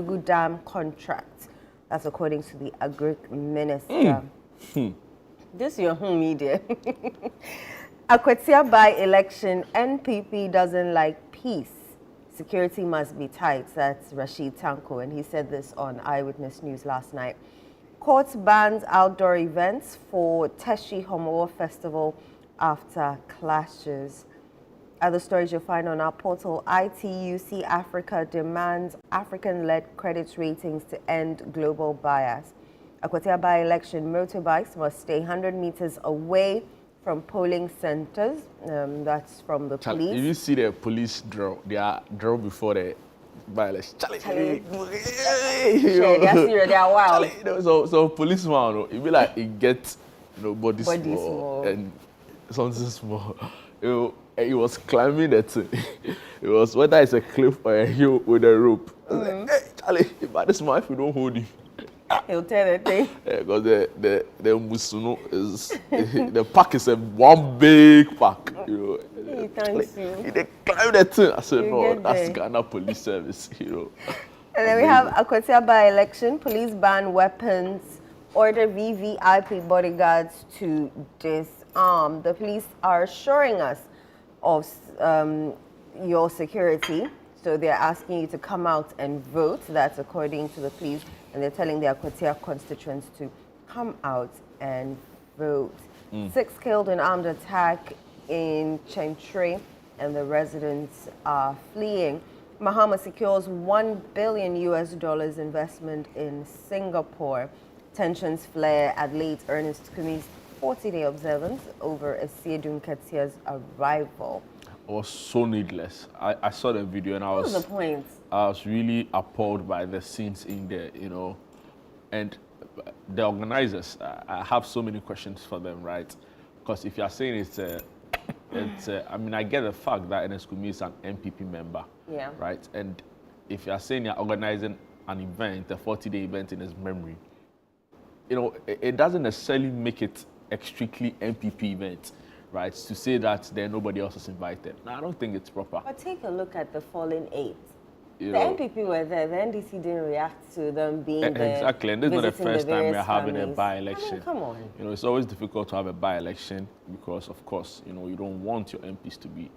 Lugu Dam contract. That's according to the Agric Minister. This is your home media. Akwatia by-election, NPP doesn't like peace. Security must be tight. That's Rashid Tanko, and he said this on Eyewitness News last night. Court bans outdoor events for Teshi Homowo Festival after clashes. Other stories you'll find on our portal. ITUC Africa demands African-led credit ratings to end global bias. Akwatia by-election, motorbikes must stay 100 meters away from polling centers. That's from the police. If you see the police draw, they are draw before the by-election. They are serious, they are wild. So policeman, it be like it gets body small and something small. He was climbing that thing. It was whether it's a cliff or a hill with a rope. Like, hey, Charlie, if this man, if you don't hold him, he'll tell the thing. Because the Musuno is the park is a one big park. He thanks you. They climb that thing. I said, no, that's Ghana Police Service. And then we have Akwatia by-election. Police ban weapons. Order VVIP bodyguards to disarm. The police are assuring us of your security. So they're asking you to come out and vote. That's according to the police. And they're telling the Akwatia constituents to come out and vote. 6 killed in armed attack in Chentry, and the residents are fleeing. Mahama secures $1 billion investment in Singapore. Tensions flare at late Ernest Kumi's 40-day observance over Esiedun Ketia's arrival. It was so needless. I saw the video and What was the point? I was really appalled by the scenes in there, and the organizers. I have so many questions for them, right? Because if you are saying I mean, I get the fact that Ernest Kumi is an MPP member, yeah, right? And if you are saying you're organizing an event, a 40-day event in his memory, it doesn't necessarily make it a strictly MPP event, right? To say that then nobody else is invited. No, I don't think it's proper. But take a look at the fallen 8. The NPP were there. The NDC didn't react to them being there. Exactly, and this is not the first time we're having a by-election. I mean, come on. It's always difficult to have a by-election because, of course, you don't want your MPs to be,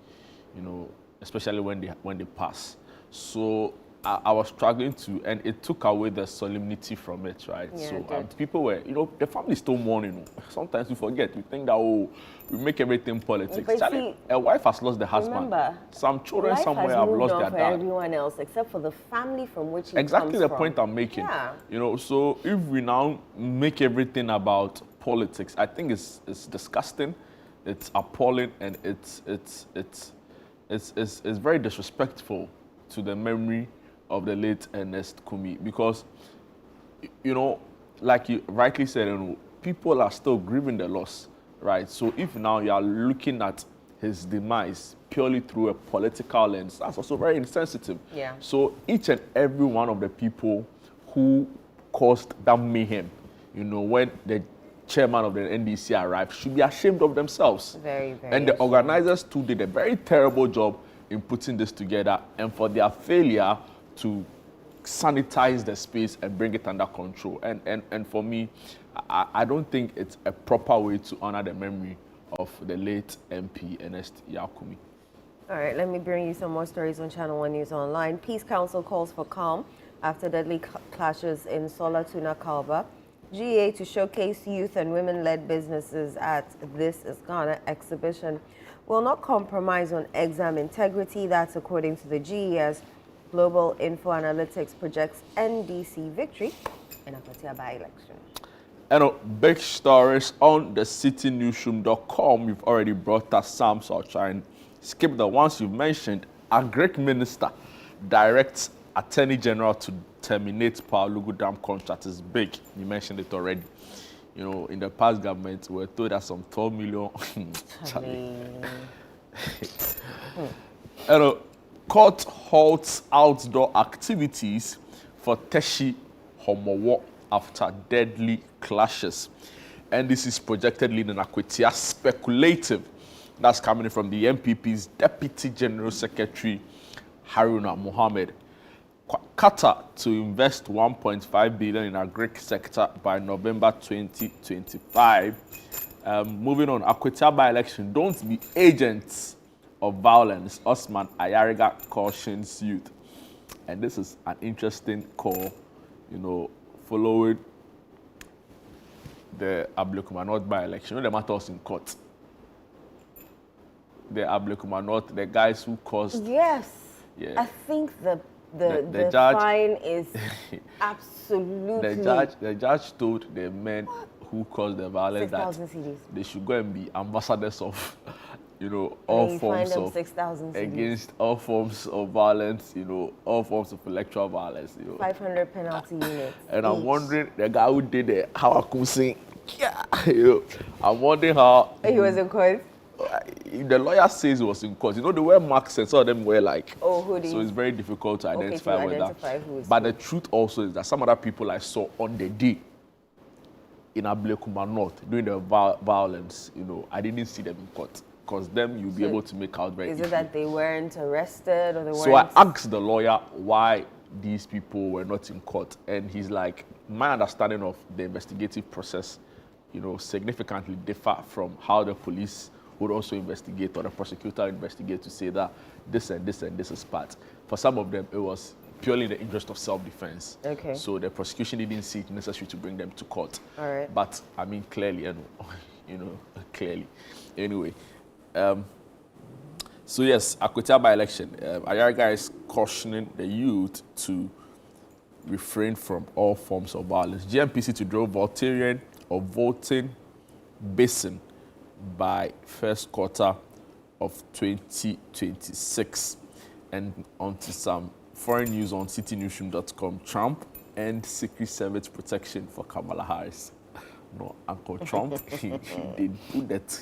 especially when they pass. So I was struggling and it took away the solemnity from it, right? Yeah, so people were, the family still mourning. Sometimes we forget. We think that, we make everything politics. Charlie, a wife has lost the husband. Remember, some children somewhere have lost their for dad. Everyone else, except for the family from which he exactly comes the from. point I'm making. Yeah. So if we now make everything about politics, I think it's disgusting, it's appalling, and it's very disrespectful to the memory of the late Ernest Kumi, because like you rightly said, people are still grieving the loss, right? So if now you are looking at his demise purely through a political lens, that's also very insensitive. Yeah. So each and every one of the people who caused that mayhem, when the chairman of the NDC arrived, should be ashamed of themselves. Very, very. And the organizers too did a very terrible job in putting this together, and for their failure to sanitize the space and bring it under control. And for me, I don't think it's a proper way to honor the memory of the late MP Ernest Kumi. All right, let me bring you some more stories on Channel One News Online. Peace Council calls for calm after deadly clashes in Sola Tuna Kalba. GA to showcase youth and women-led businesses at This is Ghana exhibition. Will not compromise on exam integrity. That's according to the GES. Global Info Analytics projects NDC victory in Akwatia by-election. And big stories on the citynewsroom.com. You've already brought us some, so I'll try and skip the ones you've mentioned. A Greek minister directs Attorney General to terminate Power Lugu Dam contract. Is big. You mentioned it already. In the past government, we were told that some 12 million. Court halts outdoor activities for Teshi Homowo after deadly clashes. And this is projected leading Akwatia speculative. That's coming from the MPP's Deputy General Secretary, Haruna Mohammed. Qatar to invest 1.5 billion in agric sector by November 2025. Moving on, Akwatia by-election, don't be agents of violence. Osman Ayariga cautions youth. And this is an interesting call, following the Ablekumanot by-election. The matter was in court. The Ablekumanot, the guys who caused... Yes. Yeah. I think the judge, fine is absolutely... The judge told the men who caused the violence that cedis. They should go and be ambassadors of, all forms of... 6,000 against all forms of violence, all forms of electoral violence, 500 penalty units. And I'm wondering, the guy who did it, how I could sing, I'm wondering how... He was in court? The lawyer says he was in court. They wear masks and some of them wear like... Oh, hoodies. So it's very difficult to identify who is But the truth also is that some other people I saw on the day in Ablekuma North during the violence, I didn't see them in court. Because them you'll be able to make out very easily. Is it that they weren't arrested or they weren't... So I asked the lawyer why these people were not in court. And he's like, my understanding of the investigative process, significantly differ from how the police would also investigate or the prosecutor investigate to say that this and this and this is part. For some of them, it was purely in the interest of self-defense. Okay. So the prosecution didn't see it necessary to bring them to court. All right. But, I mean, clearly, clearly. Anyway, so yes, Akwatia by-election. Ayariga is cautioning the youth to refrain from all forms of violence. GMPC to draw Voltarian or voting basin by first quarter of 2026. And onto some foreign news on citynewsroom.com. Trump and Secret Service protection for Kamala Harris. No, Uncle Trump, he did do that.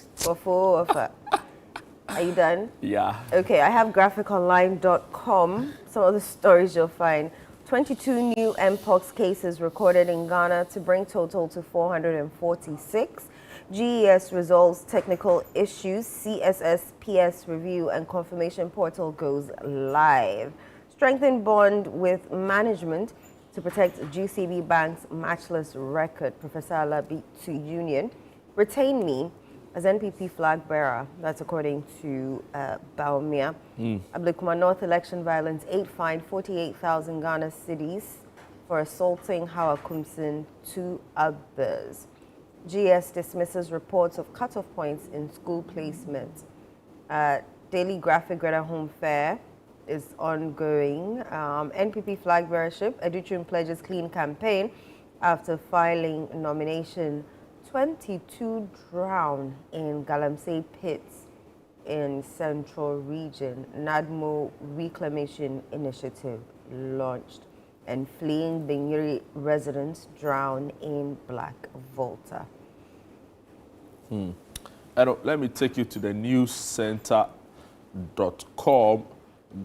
Are you done? Yeah. Okay, I have graphiconline.com. Some of the stories you'll find. 22 new Mpox cases recorded in Ghana to bring total to 446. GES resolves technical issues. CSSPS review and confirmation portal goes live. Strengthen bond with management to protect GCB Bank's matchless record. Professor Alabi to Union. Retain me as NPP flag bearer. That's according to Baumia. Ablekuma North election violence, 8 fined, 48,000 Ghana cedis for assaulting Hawa Kumsin, 2 others. GS dismisses reports of cutoff points in school placement. Daily graphic Greta Home Fair is ongoing. NPP flag bearership, Edutrim pledges clean campaign after filing nomination. 22 drown in Galamsey pits in Central Region. NADMO Reclamation Initiative launched. And fleeing Bingiri residents drown in Black Volta. Let me take you to the newscenter.com.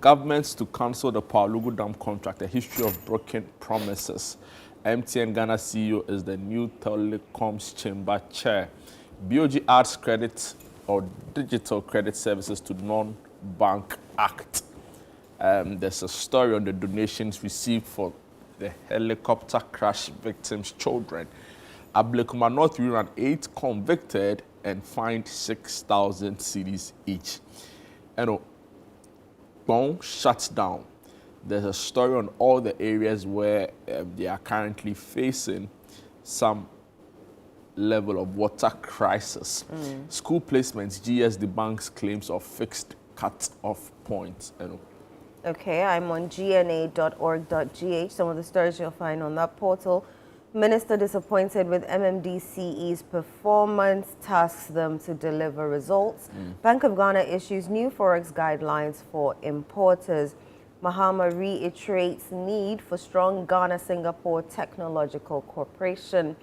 Governments to cancel the Palugu Dam contract, a history of broken promises. MTN Ghana CEO is the new telecoms chamber chair. BOG adds credit or digital credit services to non-bank act. There's a story on the donations received for the helicopter crash victims' children. Ablekuma North Rural 8 convicted and fined 6,000 cedis each. Bon shut down. There's a story on all the areas where they are currently facing some level of water crisis. School placements, GS debunks claims of fixed cut-off points. Okay, I'm on gna.org.gh. Some of the stories you'll find on that portal. Minister disappointed with MMDCE's performance, tasks them to deliver results. Bank of Ghana issues new forex guidelines for importers. Mahama reiterates need for strong Ghana-Singapore technological cooperation.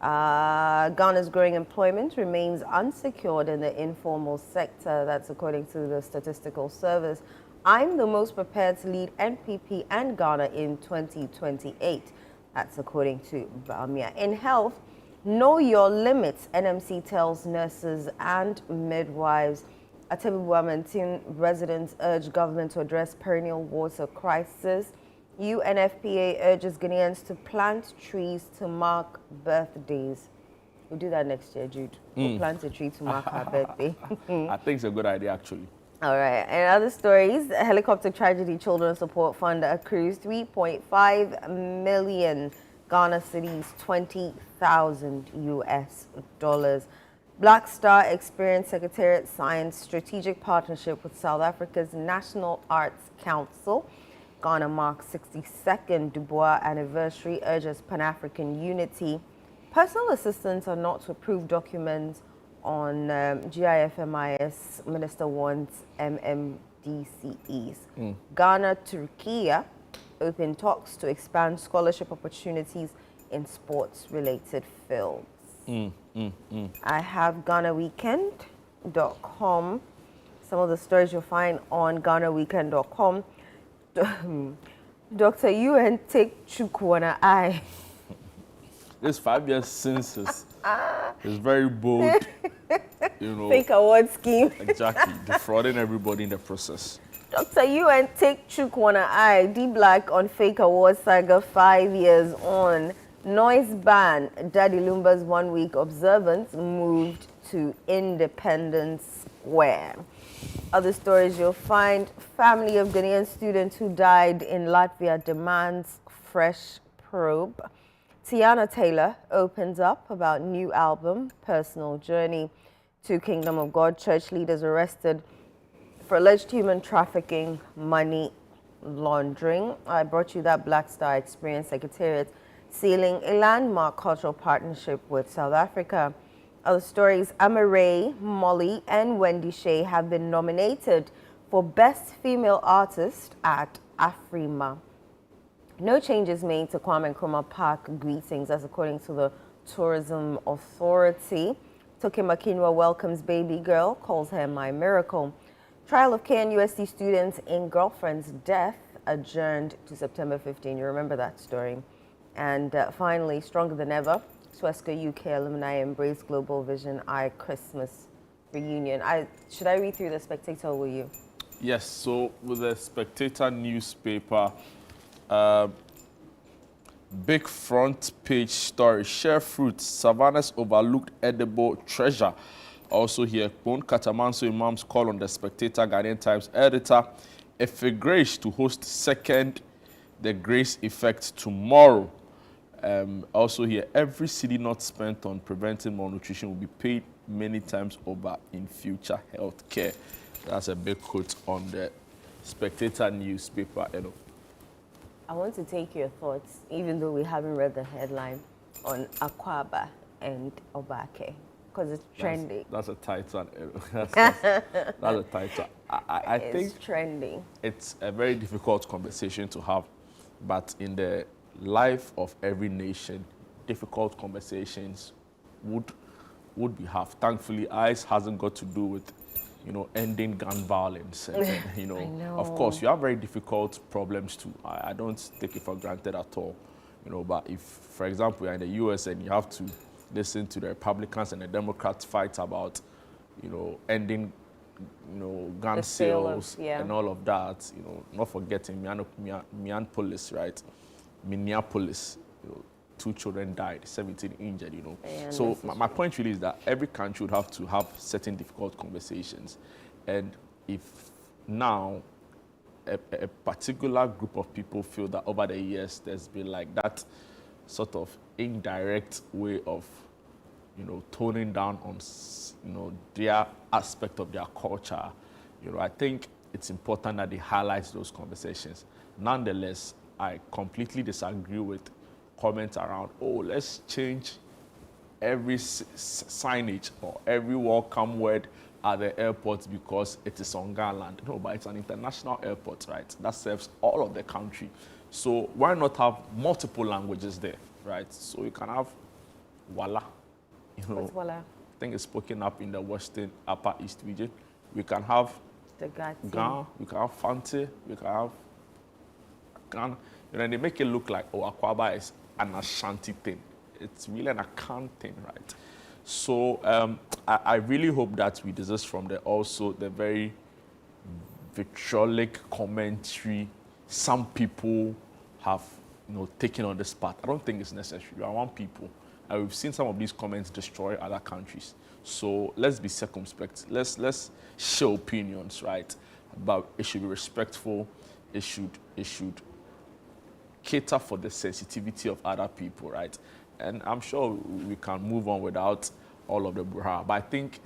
Ghana's growing employment remains unsecured in the informal sector. That's according to the Statistical Service. I'm the most prepared to lead NPP and Ghana in 2028. That's according to Baumia. In health, know your limits. NMC tells nurses and midwives. Atebubuamentin residents urge government to address perennial water crisis. UNFPA urges Ghanaians to plant trees to mark birthdays. We'll do that next year, Jude. We'll plant a tree to mark our birthday. I think it's a good idea, actually. All right. And other stories, a helicopter tragedy children's support fund accrues 3.5 million Ghana cedis, 20,000 US dollars. Black Star Experience Secretariat signs strategic partnership with South Africa's National Arts Council. Ghana marks 62nd Dubois anniversary, urges Pan-African unity. Personal assistants are not to approve documents on GIFMIS Minister wants MMDCEs. Ghana, Turkey open talks to expand scholarship opportunities in sports-related fields. I have GhanaWeekend.com. Some of the stories you'll find on GhanaWeekend.com. Dr. UN take Chukwana eye. This 5 years census is very bold, Fake award scheme. Exactly, defrauding everybody in the process. Dr. UN take Chukwana eye. D Black on fake award saga 5 years on. Noise ban. Daddy Lumba's 1 week observance moved to Independence Square. Other stories you'll find: family of Ghanaian students who died in Latvia demands fresh probe. Tiana Taylor opens up about new album, Personal Journey. 2 Kingdom of God church leaders arrested for alleged human trafficking, money laundering. I brought you that Black Star Experience Secretariat sealing a landmark cultural partnership with South Africa. Other stories: Amaray, Molly, and Wendy Shea have been nominated for Best Female Artist at Afrima. No changes made to Kwame Nkrumah Park greetings, as according to the Tourism Authority. Toke Makinwa welcomes baby girl, calls her my miracle. Trial of KNUST students in girlfriend's death adjourned to September 15. You remember that story. And finally, stronger than ever, Swesco UK alumni embrace Global Vision Eye Christmas reunion. Should I read through the Spectator, will you? Yes, so with the Spectator newspaper, big front page story: share fruits, Savannah's overlooked edible treasure. Also here, Bon Katamanso Imam's call on the Spectator Ghanaian Times editor. Efe Grace to host second The Grace Effect tomorrow. Also here, every cedi not spent on preventing malnutrition will be paid many times over in future health care. That's a big quote on the Spectator newspaper. I want to take your thoughts, even though we haven't read the headline, on Akwaba and Obake, because it's trending. That's a title. That's a title. I think it's trending. It's a very difficult conversation to have, but in the life of every nation, difficult conversations would be have. Thankfully, ICE hasn't got to do with, ending gun violence. And, I know. Of course, you have very difficult problems too. I don't take it for granted at all. But if, for example, you're in the US and you have to listen to the Republicans and the Democrats fight about, ending, gun sales and all of that, not forgetting Minneapolis, right? Minneapolis, 2 children died, 17 injured, So my point really is that every country would have to have certain difficult conversations. And if now a particular group of people feel that over the years there's been like that sort of indirect way of, toning down on, their aspect of their culture, I think it's important that they highlight those conversations. Nonetheless, I completely disagree with comments around, let's change every signage or every welcome word at the airport because it is on Ghana land. No, but it's an international airport, right? That serves all of the country. So why not have multiple languages there, right? So you can have Wala. What's Wala? I think it's spoken up in the Western Upper East region. We can have Ghana, we can have Fante, we can have Ghana. They make it look like, Akwaba is an Ashanti thing. It's really an Akan thing, right? So I really hope that we desist from the very vitriolic commentary some people have, taken on this path. I don't think it's necessary. We are one people, and we've seen some of these comments destroy other countries. So let's be circumspect. Let's share opinions, right? But it should be respectful. It should cater for the sensitivity of other people, right? And I'm sure we can move on without all of the brouhaha. But I think,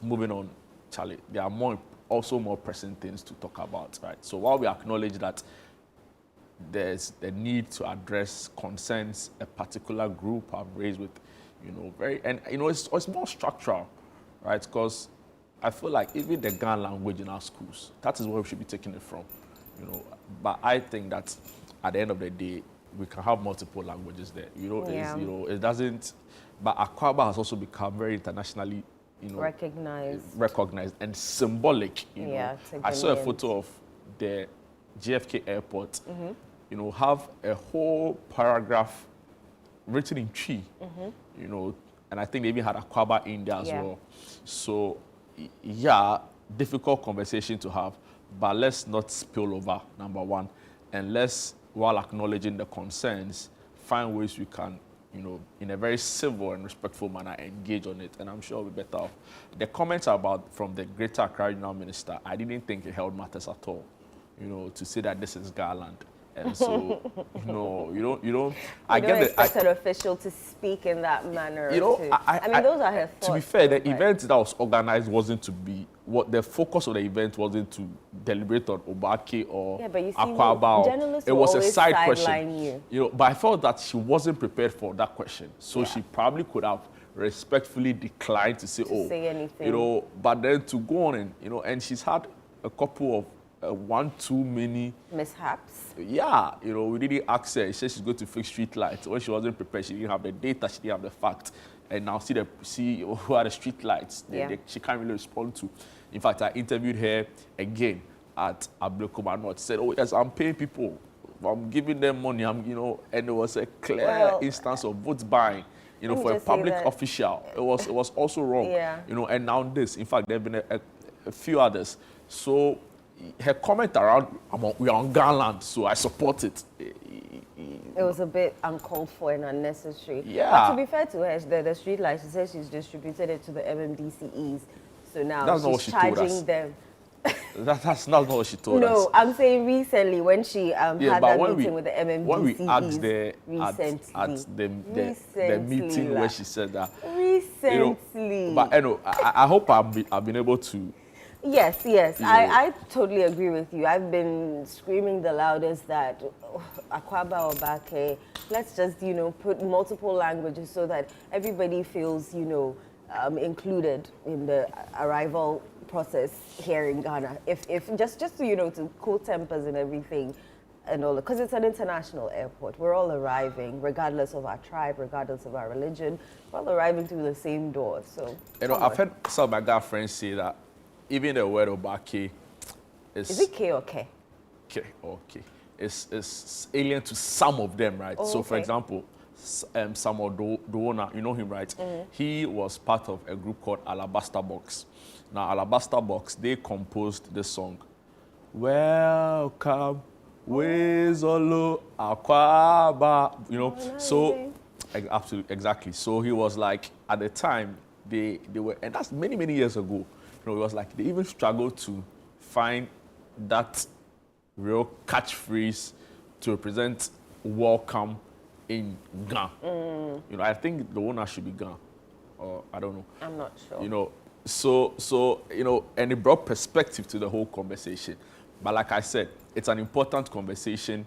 moving on, Charlie, there are also more pressing things to talk about, right? So while we acknowledge that there's the need to address concerns a particular group have raised with, it's more structural, right? Because I feel like even the Ga language in our schools, that is where we should be taking it from, But I think that at the end of the day, we can have multiple languages there. It doesn't. But Akwaba has also become very internationally, recognized and symbolic. I saw a photo of the JFK airport. Have a whole paragraph written in Chi. And I think they even had Akwaba in there as well. So, difficult conversation to have, but let's not spill over, number one, and let's, while acknowledging the concerns, find ways we can, in a very civil and respectful manner, engage on it, and I'm sure we'll be better off. The comments from the Greater Accra Regional Minister, I didn't think it held matters at all, to say that this is Garland. And so, you don't expect an official to speak in that manner. I mean, those are her thoughts. To be fair, the event that was organized wasn't to be, the focus of the event wasn't to deliberate on Obake or Akwaba. It was a side question. But I felt that she wasn't prepared for that question. So she probably could have respectfully declined to say anything. But then to go on and she's had a couple of one too many mishaps. Yeah, we didn't ask her. She said she's going to fix street lights. When she wasn't prepared, she didn't have the data, she didn't have the facts. And now see who are the street lights. She can't really respond to. In fact, I interviewed her again at Ablekuma North. She said, "Oh yes, I'm paying people. I'm giving them money. And it was a clear instance of vote buying. For a public official, it was also wrong. And now this. In fact, there have been a few others. So her comment around, we are on Garland, so I support it. It was a bit uncalled for and unnecessary. Yeah. But to be fair to her, the street lights, she says she's distributed it to the MMDCEs. So now she's charging them. That's not what she told us. No, I'm saying recently when she had that meeting with the MMDCEs. When we asked her at the meeting where she said that. Recently. But I hope I've been able to. Yes. I totally agree with you. I've been screaming the loudest that Akwaba or Bake, let's just, put multiple languages so that everybody feels, included in the arrival process here in Ghana. If just to cool tempers and everything and all, because it's an international airport. We're all arriving, regardless of our tribe, regardless of our religion. We're all arriving through the same door. So I've heard some of my Ghana friends say that even the word Obake is it K or K? K or K. It's alien to some of them, right? Oh, so, for example, Samuel Doona, you know him, right? He was part of a group called Alabaster Box. Now, Alabaster Box, they composed this song. Welcome, Wezolo Akwaba. So, absolutely, exactly. So, he was like, at the time, they were, and that's many, many years ago. It was like they even struggled to find that real catchphrase to represent welcome in Ga. I think the owner should be Ga, or I don't know. I'm not sure. So and it brought perspective to the whole conversation. But like I said, it's an important conversation.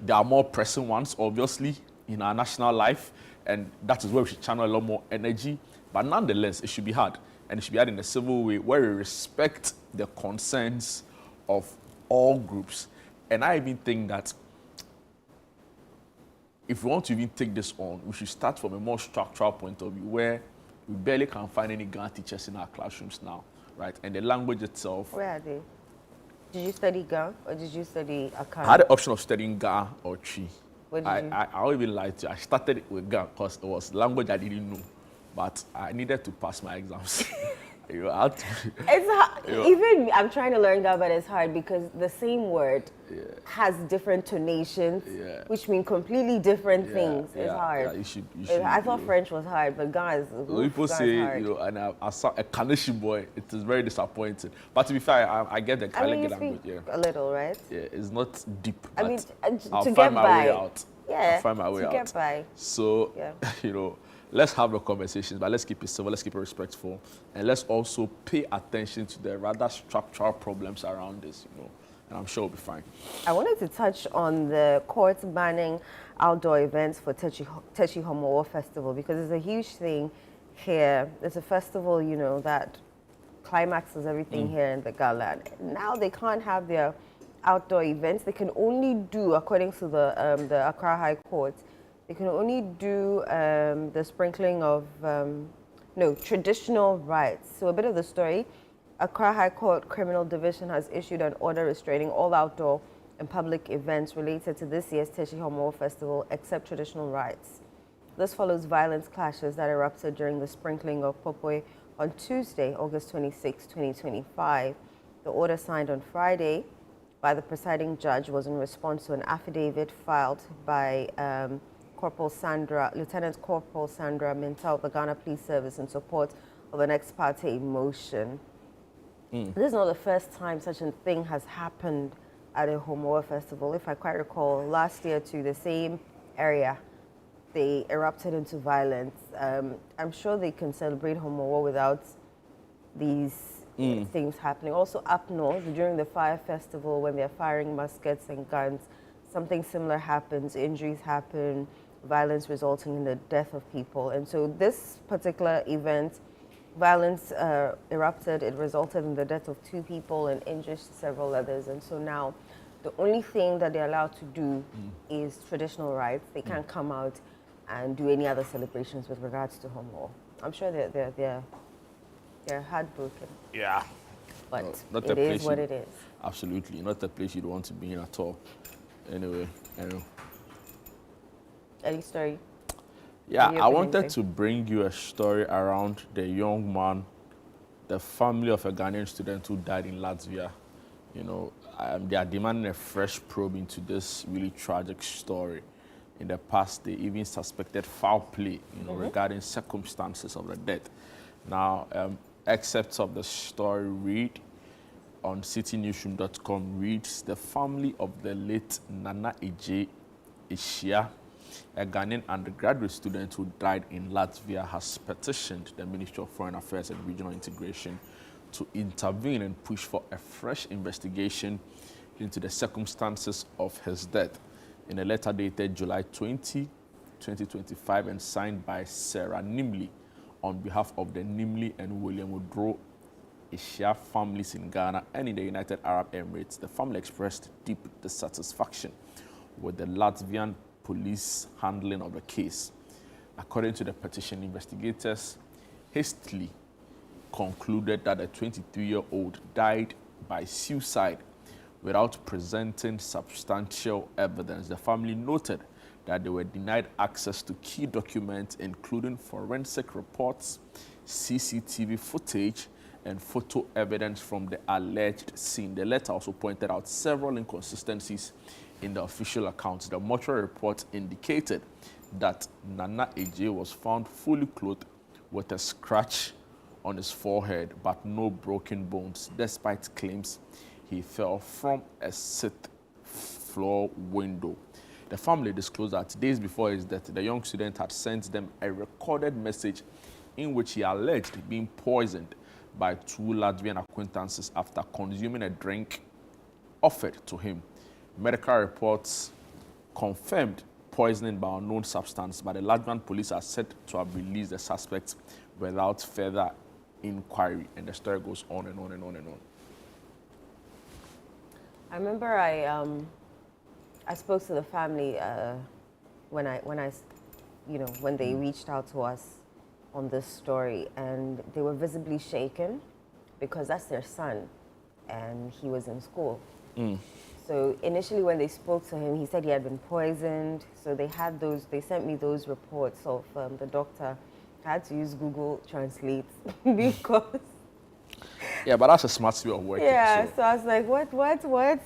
There are more pressing ones, obviously, in our national life, and that is where we should channel a lot more energy. But nonetheless, it should be hard. And it should be had in a civil way where we respect the concerns of all groups. And I even think that if we want to even take this on, we should start from a more structural point of view where we barely can find any Ghana teachers in our classrooms now, right? And the language itself. Where are they? Did you study Ga or did you study Akara? I had the option of studying Ga or Chi. What did you? I won't even lie to you. I started with Ga because it was language I didn't know. But I needed to pass my exams. You have to. It's hard. Yeah. Even I'm trying to learn that, but it's hard because the same word has different tonations, which mean completely different things. It's hard. Yeah, you should. I thought French was hard, but guys, People say, you know, and as a Kanishi boy, it is very disappointing. But to be fair, I get the I mean, you language. speak a little, right? Yeah, it's not deep. I mean, I'll to find get my by. way out. Yeah, I'll find my way to out. get by. So, Yeah. you know, let's have the conversations, but let's keep it civil, let's keep it respectful, and let's also pay attention to the rather structural problems around this, you know, and I'm sure we'll be fine. I wanted to touch on the courts banning outdoor events for Techi Homowo Festival because it's a huge thing here. It's a festival, you know, that climaxes everything here in the gala. Now they can't have their outdoor events. They can only do, according to the Accra High Court, they can only do the sprinkling of, traditional rites. So a bit of the story. Accra High Court Criminal Division has issued an order restraining all outdoor and public events related to this year's Techi Homowo Festival except traditional rites. This follows violence clashes that erupted during the sprinkling of Popoi on Tuesday, August 26, 2025. The order signed on Friday by the presiding judge was in response to an affidavit filed by Lieutenant Corporal Sandra Minta of the Ghana Police Service in support of an ex parte motion. This is not the first time such a thing has happened at a Homowo festival. If I quite recall, last year to the same area, they erupted into violence. I'm sure they can celebrate Homowo without these things happening. Also up north, during the fire festival, when they're firing muskets and guns, something similar happens, injuries happen, violence resulting in the death of people. And so this particular event, violence erupted, it resulted in the death of 2 people and injured several others. And so now the only thing that they're allowed to do is traditional rites. They can't come out and do any other celebrations with regards to Homowo. I'm sure they're heartbroken. Yeah. But not it is what it is. Absolutely. Not a place you'd want to be in at all. Anyway, I know. Any story? Yeah, Any I wanted anything? to bring you a story around the young man, the family of a Ghanaian student who died in Latvia. You know, they are demanding a fresh probe into this really tragic story. In the past, they even suspected foul play, you know, regarding circumstances of the death. Now, excerpts of the story read on citynewsroom.com reads, the family of the late Nana Eje Ishia, a Ghanaian undergraduate student who died in Latvia, has petitioned the Ministry of Foreign Affairs and Regional Integration to intervene and push for a fresh investigation into the circumstances of his death. In a letter dated July 20, 2025 and signed by Sarah Nimley on behalf of the Nimley and William Odro Ishia families in Ghana and in the United Arab Emirates, the family expressed deep dissatisfaction with the Latvian police handling of the case. According to the petition, investigators hastily concluded that the 23-year-old died by suicide without presenting substantial evidence. The family noted that they were denied access to key documents, including forensic reports, CCTV footage, and photo evidence from the alleged scene. The letter also pointed out several inconsistencies in the official accounts. The mortuary report indicated that Nana Eje was found fully clothed with a scratch on his forehead, but no broken bones, despite claims he fell from a 6th floor window. The family disclosed that days before his death, the young student had sent them a recorded message in which he alleged being poisoned by 2 Latvian acquaintances after consuming a drink offered to him. Medical reports confirmed poisoning by unknown substance, but the Latvian police are said to have released the suspects without further inquiry. And the story goes on and on and on and on. I remember I spoke to the family when they reached out to us on this story, and they were visibly shaken because that's their son, and he was in school. So initially, when they spoke to him, he said he had been poisoned. So they sent me those reports of the doctor. I had to use Google Translate because Yeah, but that's a smart way of working. Yeah, So. so I was like, what?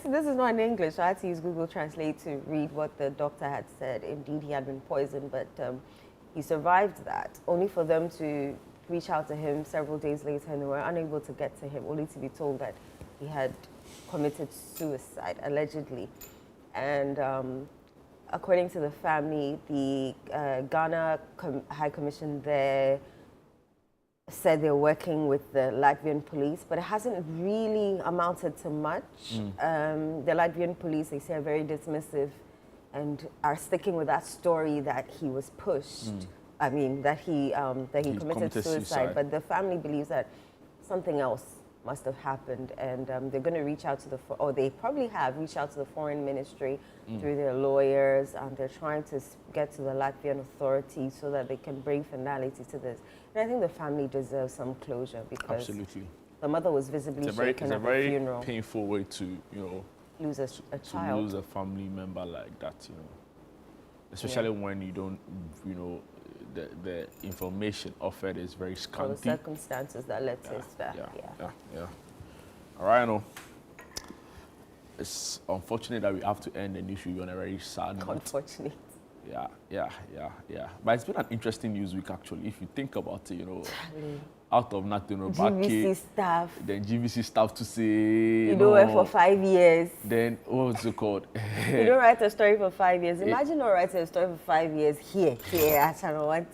This is not in English. So I had to use Google Translate to read what the doctor had said. Indeed, he had been poisoned, but he survived that, only for them to reach out to him several days later, and they were unable to get to him, only to be told that he had committed suicide, allegedly. And according to the family, the Ghana High Commission there said they're working with the Latvian police, but it hasn't really amounted to much. The Latvian police, they say, are very dismissive and are sticking with that story that he was pushed. I mean, that he committed suicide. But the family believes that something else must have happened, and they're going to reach out to or they probably have reached out to the foreign ministry through their lawyers, and they're trying to get to the Latvian authorities so that they can bring finality to this. And I think the family deserves some closure, because Absolutely. the mother was visibly shaken at the funeral. It's a very painful way to, Lose a child. To lose a family member like that, especially when you don't, the information offered is very scanty. All the circumstances that led to his death. Yeah. All right, I know. It's unfortunate that we have to end the news review on a very sad note. Unfortunate. Yeah. But it's been an interesting news week, actually. If you think about it, out of nothing, GVC staff. Then GVC staff to say, you don't work for 5 years. Then what's it called? You don't write a story for 5 years. Imagine not writing a story for 5 years here at ChannelOne.